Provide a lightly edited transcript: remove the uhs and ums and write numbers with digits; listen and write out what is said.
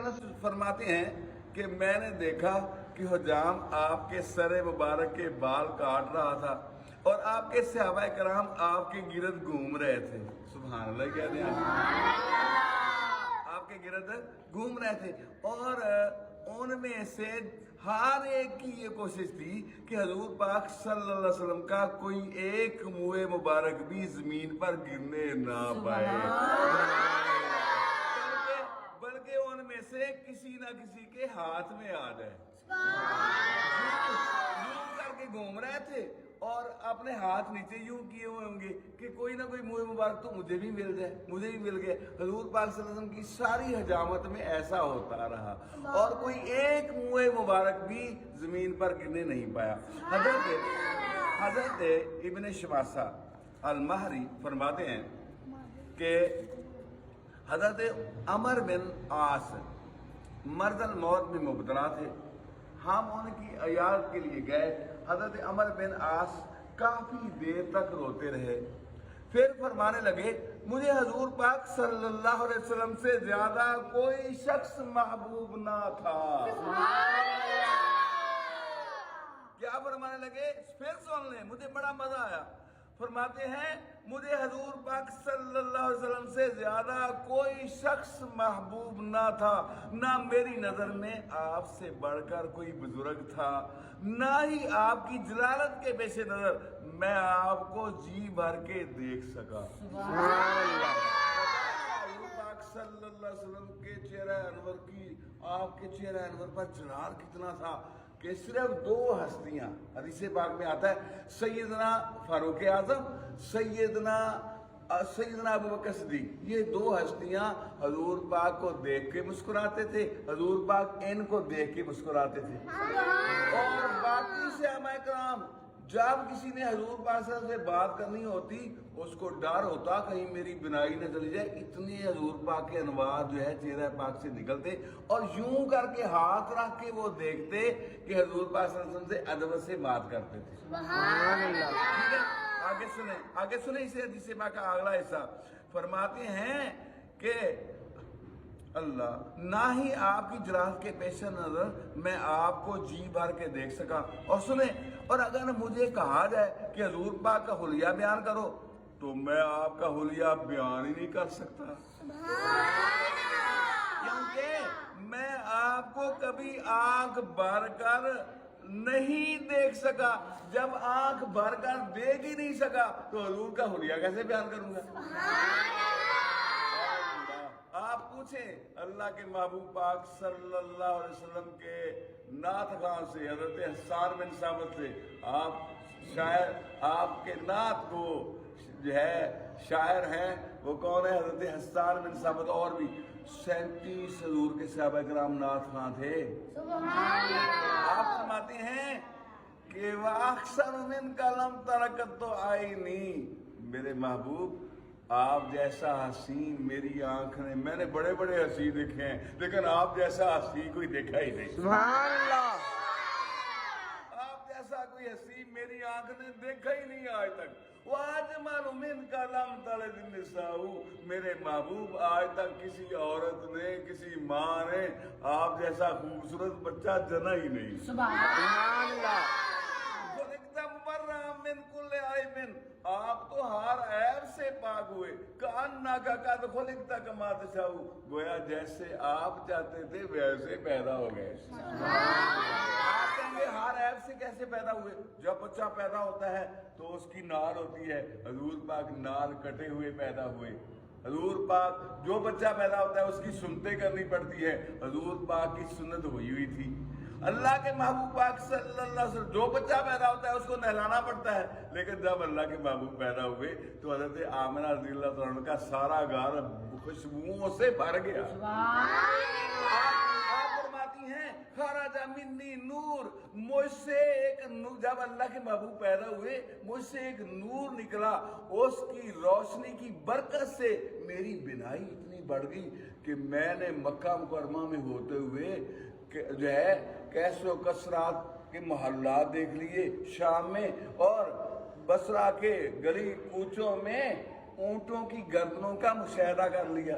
انس فرماتے ہیں کہ میں نے دیکھا کہ حجام آپ کے سر مبارک کے بال کاٹ رہا تھا اور آپ کے صحابہ کرام آپ کے گرد گھوم رہے تھے. سبحان اللہ کہتے ہیں. آپ کے گرد گھوم رہے تھے اور ان میں سے ہر ایک کی یہ کوشش تھی کہ حضور پاک صلی اللہ علیہ وسلم کا کوئی ایک منہ مبارک بھی زمین پر گرنے نہ پائے، بلکہ ان میں سے کسی نہ کسی کے ہاتھ میں آ جائے. یوں کر کے گھوم رہے تھے اور اپنے ہاتھ نیچے یوں کیے ہوئے ہوں گے کہ کوئی نہ کوئی منہ مبارک تو مجھے بھی مل جائے، مجھے بھی مل گئے. حضور پاک صلی اللہ علیہ وسلم کی ساری حجامت میں ایسا ہوتا رہا اور کوئی ایک منہ مبارک بھی زمین پر گرنے نہیں پایا. حضرت ابن شماسہ المہری فرماتے ہیں کہ حضرت عمر بن عاص مرض الموت میں مبتلا تھے. ہم ان کی عیادت کے لیے گئے. حضرت عمر بن عاص کافی دیر تک روتے رہے. پھر فرمانے لگے مجھے حضور پاک صلی اللہ علیہ وسلم سے زیادہ کوئی شخص محبوب نہ تھا. کیا فرمانے لگے؟ پھر سن لیں، مجھے بڑا مزہ آیا. فرماتے ہیں مجھے حضور پاک صلی اللہ علیہ وسلم سے زیادہ کوئی شخص محبوب نہ تھا، نہ میری نظر میں آپ سے بڑھ کر کوئی بزرگ تھا، نہ ہی آپ کی جلالت کے پیش نظر میں آپ کو جی بھر کے دیکھ سکا. حضور پاک صلی اللہ علیہ وسلم کے چہرہ انور کی، آپ کے چہرہ انور پر جلال کتنا تھا کہ صرف دو ہستیاں، حدیث پاک میں آتا ہے سیدنا فاروق اعظم، سیدنا ابو بکر صدیق، یہ دو ہستیاں حضور پاک کو دیکھ کے مسکراتے تھے، حضور پاک ان کو دیکھ کے مسکراتے تھے. اور باقی صحابہ کرام جب کسی نے حضور پاک صلی اللہ علیہ وسلم سے بات کرنی ہوتی اس کو ڈر ہوتا کہیں میری بینائی نہ چلی جائے، اتنے حضور پاک کے انوار جو ہے چہرہ پاک سے نکلتے اور یوں کر کے ہاتھ رکھ کے وہ دیکھتے کہ حضور پاک صلی اللہ علیہ وسلم سے ادب سے بات کرتے تھے. سبحان اللہ. ٹھیک ہے، آگے سنیں اسے حدیث پاک کا اگلا حصہ. فرماتے ہیں کہ اللہ نہ ہی آپ کی جلالت کے پیش نظر میں آپ کو جی بھر کے دیکھ سکا. اور سنیں، اور اگر مجھے کہا جائے کہ حضور پاک کا حلیہ بیان کرو تو میں آپ کا حلیہ بیان ہی نہیں کر سکتا، کیونکہ میں آپ کو کبھی آنکھ بھر کر نہیں دیکھ سکا. جب آنکھ بھر کر دیکھ ہی نہیں سکا تو حضور کا حلیہ کیسے بیان کروں گا؟ آپ پوچھیں اللہ کے محبوب پاک صلی اللہ علیہ وسلم کے نعت خان سے، حضرت حسان بن ثابت سے، آپ کے نعت کو جو ہے شاعر ہیں وہ کون ہے؟ حضرت حسان بن ثابت. اور بھی 37 حضور کے صحابہ کرام نعت خان تھے. آپ فرماتے ہیں کہ وَأَحْسَنُ مِنْكَ لَمْ تَرَكَتْ عَيْنِي، میرے محبوب آپ جیسا حسین میری آنکھ نے، میں نے بڑے بڑے حسین دیکھے ہیں لیکن آپ جیسا حسین کوئی دیکھا ہی نہیں. سبحان اللہ. آپ جیسا کوئی حسین میری آنکھ نے دیکھا ہی نہیں آج تک. وَأَجْمَلُ مِنْكَ لَمْ تَلِدِ النِّسَاءُ، میرے محبوب آج تک کسی عورت نے، کسی ماں نے آپ جیسا خوبصورت بچہ جنا ہی نہیں. سبحان اللہ. من کل عیب، آپ تو ہر عیب سے پاک ہوئے. کأنک قد خلقت کما تشاء، گویا جیسے آپ چاہتے تھے ویسے پیدا ہو گئے. آپ کہیں گے ہر عیب سے کیسے پیدا ہوئے؟ جب بچہ پیدا ہوتا ہے تو اس کی نال ہوتی ہے، حضور پاک نال کٹے ہوئے پیدا ہوئے. حضور پاک جو بچہ پیدا ہوتا ہے اس کی سنتیں کرنی پڑتی ہے، حضور پاک کی سنت ہوئی تھی. اللہ کے محبوب پاک صلی اللہ علیہ وسلم جو بچہ پیدا ہوتا ہے اس کو نہلانا پڑتا ہے، لیکن جب اللہ کے محبوب پیدا ہوئے تو حضرت آمنہ رضی اللہ تعالیٰ عنہ کا سارا گھر خوشبوؤں سے بھر گیا. آپ فرماتی ہیں خرج منی نور، مجھ سے ایک نور، جب اللہ کے محبوب پیدا ہوئے مجھ سے ایک نور نکلا، اس کی روشنی کی برکت سے میری بینائی اتنی بڑھ گئی کہ میں نے مکہ مکرمہ میں ہوتے ہوئے جو ہے کیس و کثرات کے محلات دیکھ لیے شام میں، اور بصرہ کے گلی کوچوں میں اونٹوں کی گردنوں کا مشاہدہ کر لیا.